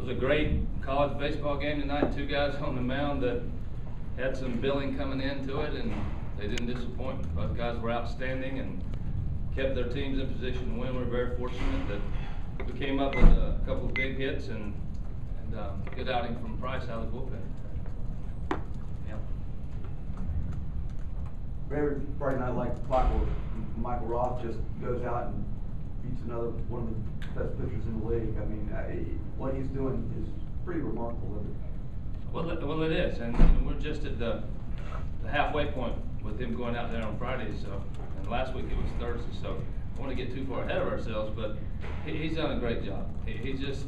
was a great college baseball game tonight. Two guys on the mound that had some billing coming into it, and they didn't disappoint. Both guys were outstanding and kept their teams in position to win. We're very fortunate that we came up with a couple of big hits and good outing from Price out of the bullpen. Yeah. Every Friday night, like clockwork, Michael Roth just goes out and beats another one of the best pitchers in the league. I mean, what he's doing is pretty remarkable. Well, it is, and we're just at the halfway point with him going out there on Friday. So, and last week it was Thursday. So, I don't want to get too far ahead of ourselves, but he's done a great job. He just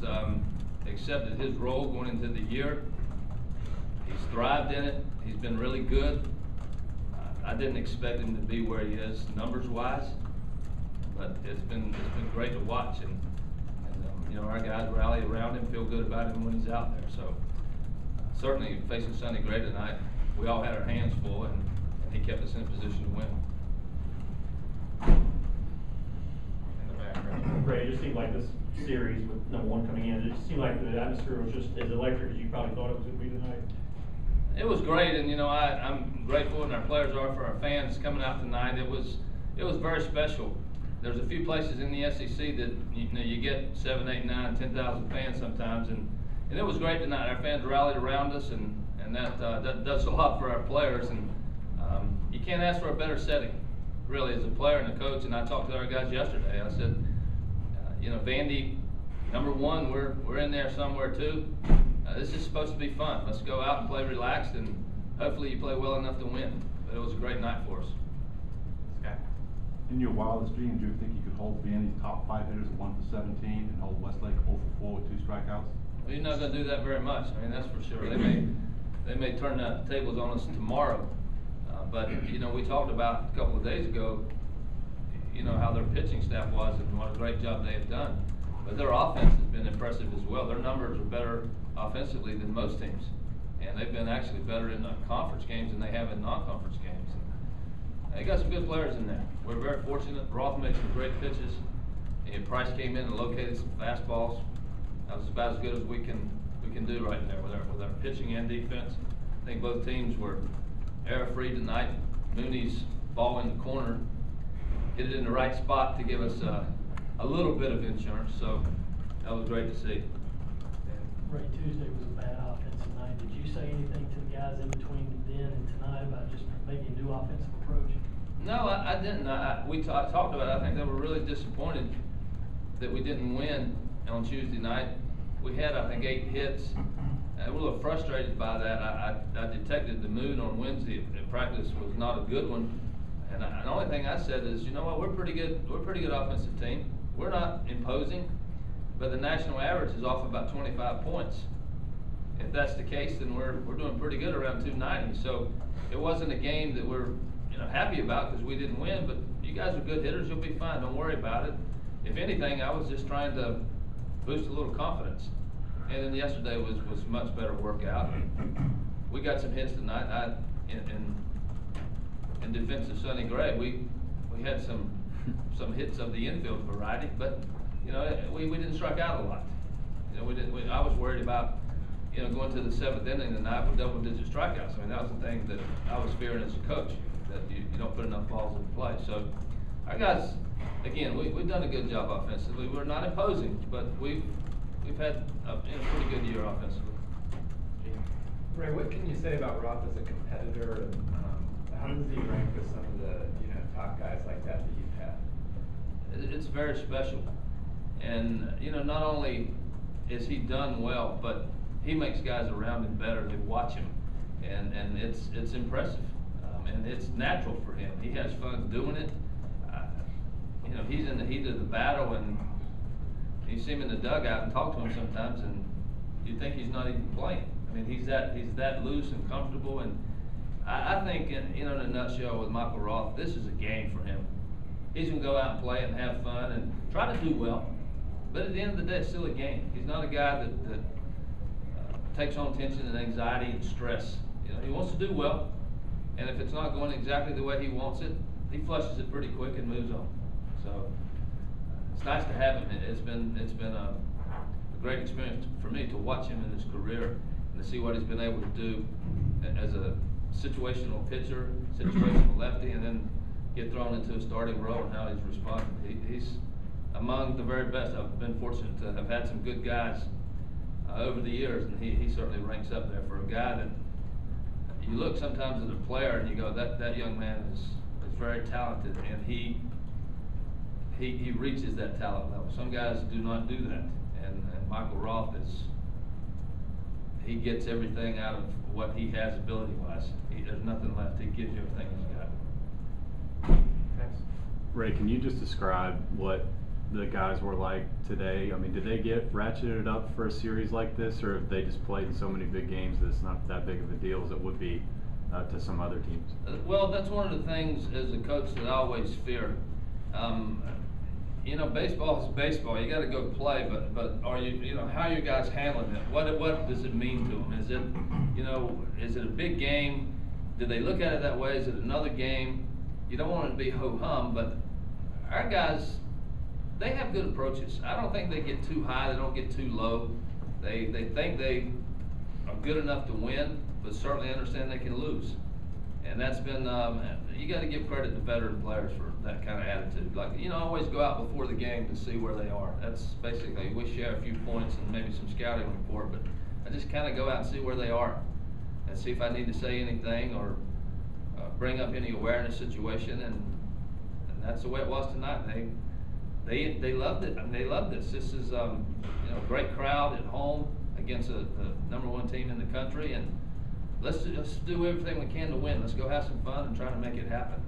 accepted his role going into the year. He's thrived in it. He's been really good. I didn't expect him to be where he is numbers-wise, but it's been great to watch, and you know, our guys rally around him, feel good about him when he's out there. So certainly facing Sunday Gray tonight, we all had our hands full, and he kept us in position to win. In the background, Ray, it just seemed like this series with #1 coming in, it just seemed like the atmosphere was just as electric as you probably thought it was going to be tonight. It was great, and you know, I'm grateful, and our players are, for our fans coming out tonight. It was very special. There's a few places in the SEC that you get 7, 8, 9, 10,000 fans sometimes, and it was great tonight. Our fans rallied around us, and that does a lot for our players. And you can't ask for a better setting, really, as a player and a coach. And I talked to our guys yesterday. I said, you know, Vandy, #1, we're in there somewhere too. This is supposed to be fun. Let's go out and play relaxed, and hopefully you play well enough to win. But it was a great night for us. Scott? In your wildest dreams, do you think you could hold Vandy's top 5 hitters at 1 for 17 and hold Westlake 0 for 4 with 2 strikeouts? Well, you're not going to do that very much. I mean, that's for sure. They may turn the tables on us tomorrow, but you know, we talked about a couple of days ago, you know, how their pitching staff was and what a great job they have done. But their offense has been impressive as well. Their numbers are better offensively than most teams, and they've been actually better in conference games than they have in non-conference games. They got some good players in there. We're very fortunate. Roth made some great pitches, and Price came in and located some fastballs. That was about as good as we can do right there with our pitching and defense. I think both teams were error-free tonight. Mooney's ball in the corner hit it in the right spot to give us a little bit of insurance. So that was great to see. Ray, Tuesday was a bad offensive night. Did you say anything to the guys in between then and tonight about just maybe a new offensive approach? No, I didn't. We talked about it. I think they were really disappointed that we didn't win on Tuesday night. We had, I think, 8 hits. We're a little frustrated by that. I detected the mood on Wednesday in practice was not a good one. And the only thing I said is, you know what, we're pretty good. We're a pretty good offensive team. We're not imposing, but the national average is off about 25 points. If that's the case, then we're doing pretty good around 290. So it wasn't a game that we're happy about because we didn't win. But you guys are good hitters. You'll be fine. Don't worry about it. If anything, I was just trying to boost a little confidence. And then yesterday was much better workout. We got some hits tonight. In defense of Sonny Gray, we had some hits of the infield variety, but you know, we didn't strike out a lot. You know, I was worried about, you know, going to the 7th inning tonight with double-digit strikeouts. I mean, that was the thing that I was fearing as a coach, that you don't put enough balls in play. So our guys, again, we've done a good job offensively. We're not imposing, but we've had a pretty good year offensively. Ray, what can you say about Roth as a competitor, and how does he rank with some of the top guys like that you've had? It's very special, and you know, not only is he done well, but he makes guys around him better. They watch him, and it's impressive, and it's natural for him. He has fun doing it. You know, he's in the heat of the battle, and you see him in the dugout and talk to him sometimes, and you think he's not even playing. I mean, he's that loose and comfortable, and I think, in a nutshell, with Michael Roth, this is a game for him. He's going to go out and play and have fun and try to do well, but at the end of the day, it's still a game. He's not a guy that takes on tension and anxiety and stress. You know, he wants to do well, and if it's not going exactly the way he wants it, he flushes it pretty quick and moves on. So it's nice to have him. It's been a a great experience for me to watch him in his career and to see what he's been able to do as a situational pitcher, situational lefty, and then get thrown into a starting role and how he's responded. He's among the very best. I've been fortunate to have had some good guys over the years, and he certainly ranks up there for a guy that you look sometimes at a player and you go, that young man is very talented, and he reaches that talent level. Some guys do not do that, and Michael Roth he gets everything out of what he has ability-wise. There's nothing left. He gives you everything he's got. Thanks. Ray, can you just describe what the guys were like today? I mean, did they get ratcheted up for a series like this, or have they just played in so many big games that it's not that big of a deal as it would be to some other teams? Well, that's one of the things as a coach that I always fear. You know, baseball is baseball. You got to go play, but are you how are you guys handling it? What does it mean to them? Is it is it a big game? Do they look at it that way? Is it another game? You don't want it to be ho-hum, but our guys, they have good approaches. I don't think they get too high. They don't get too low. They think they are good enough to win, but certainly understand they can lose. And that's been, you got to give credit to veteran players for that kind of attitude. Like, always go out before the game to see where they are. That's basically, we share a few points and maybe some scouting report, but I just kind of go out and see where they are and see if I need to say anything or bring up any awareness situation. And that's the way it was tonight. They loved it. I mean, they loved this. This is, a great crowd at home against the #1 team in the country, and let's do everything we can to win. Let's go have some fun and try to make it happen.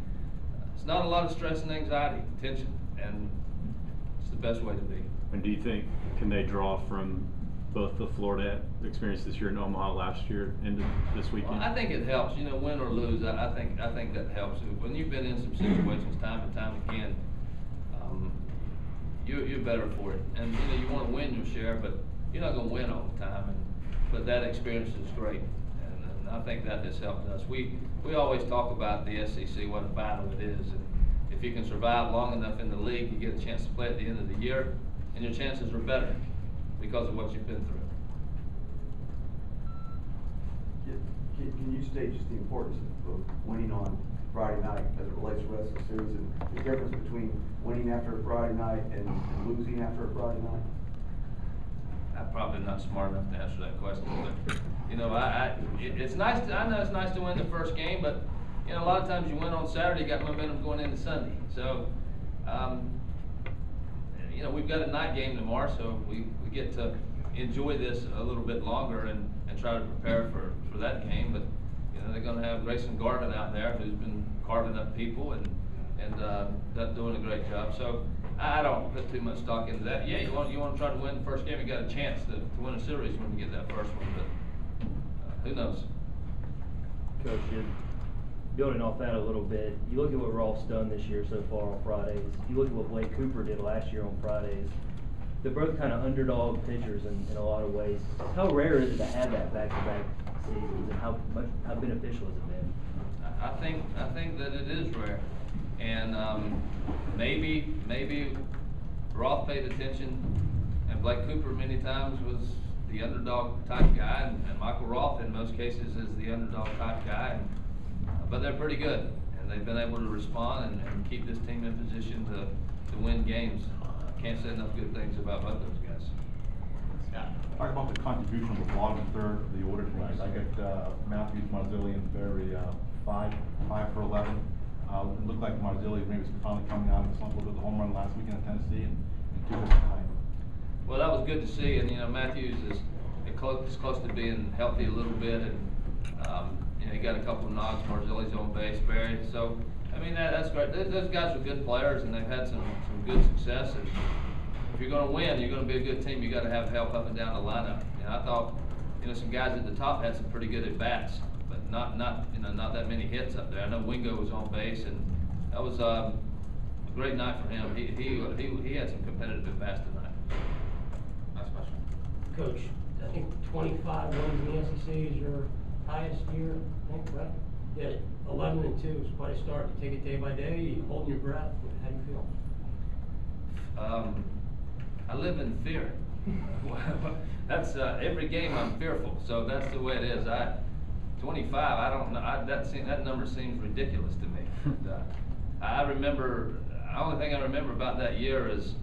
It's not a lot of stress and anxiety, tension, and it's the best way to be. And do you think, can they draw from both the Florida experience this year and Omaha last year into this weekend? Well, I think it helps, win or lose. I think that helps. When you've been in some situations time and time again, you're better for it. And you want to win your share, but you're not going to win all the time. But that experience is great. I think that has helped us. We always talk about the SEC, what a battle it is. And if you can survive long enough in the league, you get a chance to play at the end of the year, and your chances are better because of what you've been through. Can you state just the importance of winning on Friday night as it relates to the rest of the series, and the difference between winning after a Friday night and losing after a Friday night? I'm probably not smart enough to answer that question, but it's nice. I know it's nice to win the first game, but a lot of times you win on Saturday, you got momentum going into Sunday. So, we've got a night game tomorrow, so we get to enjoy this a little bit longer and try to prepare for that game. But they're going to have Grayson Garvin out there, who's been carving up people and doing a great job. So I don't put too much stock into that. Yeah, you want to try to win the first game. You got a chance to win a series when you get that first one, but who knows? Coach, building off that a little bit, you look at what Roth's done this year so far on Fridays. You look at what Blake Cooper did last year on Fridays. They're both kind of underdog pitchers in a lot of ways. How rare is it to have that back-to-back seasons, and how beneficial has it been? I think that it is rare, and maybe Roth paid attention, and Blake Cooper many times was the underdog type guy, and Michael Roth in most cases is the underdog type guy. But they're pretty good, and they've been able to respond and keep this team in position to win games. Can't say enough good things about both those guys. Yeah. Talk about the contribution of the bottom third of the order tonight. I got Matthews, Marzilli, and Berry 5 for 11. It looked like Marzilli maybe was finally coming out of the slump with the home run last weekend in Tennessee and 2 hits tonight. Well, that was good to see, and Matthews is close to being healthy a little bit, and he got a couple of knocks. Marzilli's on base, Berry. So I mean that's great. Those guys are good players, and they've had some good success. And if you're going to win, you're going to be a good team. You got to have help up and down the lineup. I thought some guys at the top had some pretty good at bats, but not that many hits up there. I know Wingo was on base, and that was a great night for him. He had some competitive at bats tonight. Last question. Coach, I think 25 wins in the SEC is your highest year, I think, right? Yeah, 11-2 is quite a start. You take it day by day, you holding your breath. How do you feel? I live in fear. That's, every game I'm fearful, so that's the way it is. 25, I don't know, that number seems ridiculous to me. And, I remember, the only thing I remember about that year is,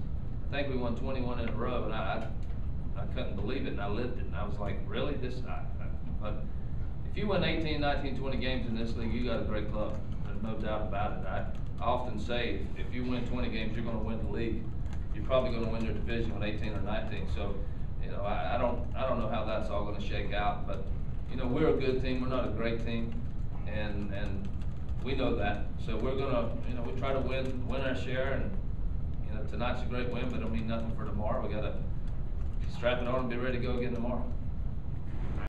I think we won 21 in a row, and I couldn't believe it, and I lived it, and I was like, really, but if you win 18, 19, 20 games in this league, you got a great club, there's no doubt about it. I often say, if you win 20 games, you're gonna win the league. You're probably gonna win your division with 18 or 19, so, you know, I don't know how that's all gonna shake out, but, you know, we're a good team, we're not a great team, and we know that, so we're gonna, you know, we try to win our share, and, you know, tonight's a great win, but it'll mean nothing for tomorrow. We gotta strap it on and be ready to go again tomorrow.